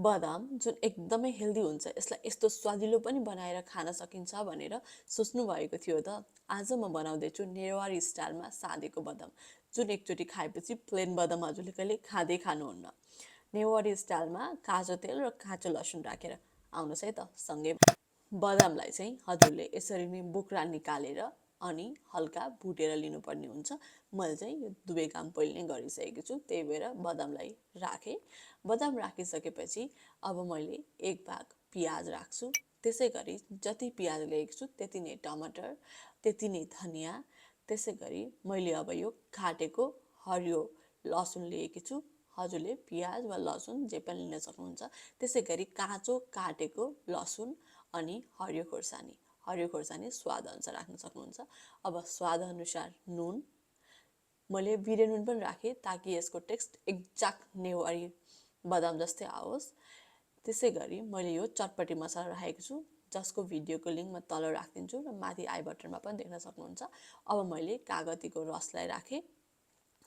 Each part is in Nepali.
बदाम जुन एकदमै हेल्दी हुन्छ, यसलाई यस्तो स्वादिलो पनि बनाएर खान सकिन्छ भनेर सोच्नु भएको थियो त। आज म बनाउँदैछु नेवारी स्टाइलमा सादेको बदाम, जुन एकचोटि खाएपछि प्लेन बदाम हजुरले कहिले खाँदै खानुहुन्न। नेवारी स्टाइलमा काँचो तेल र काँचो लसुन राखेर आउनुहोस् है त सँगै। बदामलाई चाहिँ हजुरले यसरी नै बोक्रा निकालेर अनि हल्का भुटेर लिनुपर्ने हुन्छ। मैले चाहिँ यो दुवै काम पहिले नै गरिसकेको छु, त्यही भएर बदामलाई राखेँ। बदाम राखिसकेपछि अब मैले एक भाग पियाज राख्छु। त्यसै गरी जति पियाज लिएको छु त्यति नै टमाटर, त्यति नै धनियाँ। त्यसै गरी मैले अब यो काटेको हरियो लसुन लिएकी छु। हजुरले पियाज वा लसुन जे पनि लिन सक्नुहुन्छ। त्यसै गरी काँचो काटेको लसुन अनि हरियो खोर्सानी। हरियो खोर्सानी स्वाद अनुसार राख्न सक्नुहुन्छ। अब स्वाद अनुसार नुन, मैले बिरे नुन पनि राखेँ ताकि यसको टेस्ट एक्ज्याक्ट नेवारी बदाम जस्तै आओस्। त्यसै गरी मैले यो चटपटी मसला राखेको छु, जसको भिडियोको लिङ्क म तल राखिदिन्छु र माथि आई बटनमा पनि देख्न सक्नुहुन्छ। अब मैले कागतीको रसलाई राखेँ।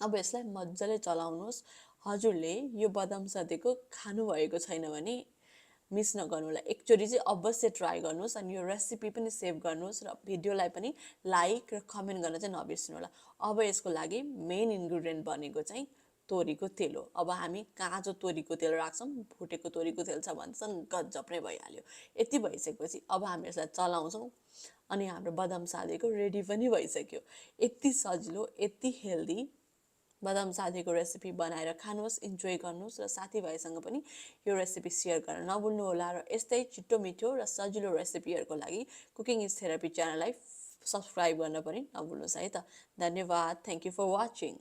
अब यसलाई मजाले चलाउनुहोस्। हजुरले यो बदाम सादेको खानुभएको छैन भने मिस नगर्नु होला, एकचोटि चाहिँ अवश्य ट्राई गर्नुहोस् अनि यो रेसिपी पनि सेभ गर्नुहोस् र भिडियोलाई पनि लाइक र कमेन्ट गर्न चाहिँ नबिर्सिनु होला। अब यसको लागि मेन इन्ग्रेडियन्ट बनेको चाहिँ तोरीको तेल हो। अब हामी काँचो तोरीको तेल राख्छौँ, भुटेको तोरीको तेल छ भनेसँग गजब नै भइहाल्यो। यति भइसकेपछि अब हामी यसलाई चलाउँछौँ अनि हाम्रो बदाम सादेको रेडी पनि भइसक्यो। यति सजिलो, यति हेल्दी बदाम सादेको रेसिपी बनाएर खानुहोस्, इन्जोय गर्नुहोस् र साथीभाइसँग पनि यो रेसिपी सेयर गर्न नभुल्नुहोला। र यस्तै छिटो मिठो र सजिलो रेसिपीहरूको लागि कुकिङ इज थेरापी च्यानललाई सब्सक्राइब गर्न पनि नभुल्नुहोस् है त। धन्यवाद। Thank you for watching.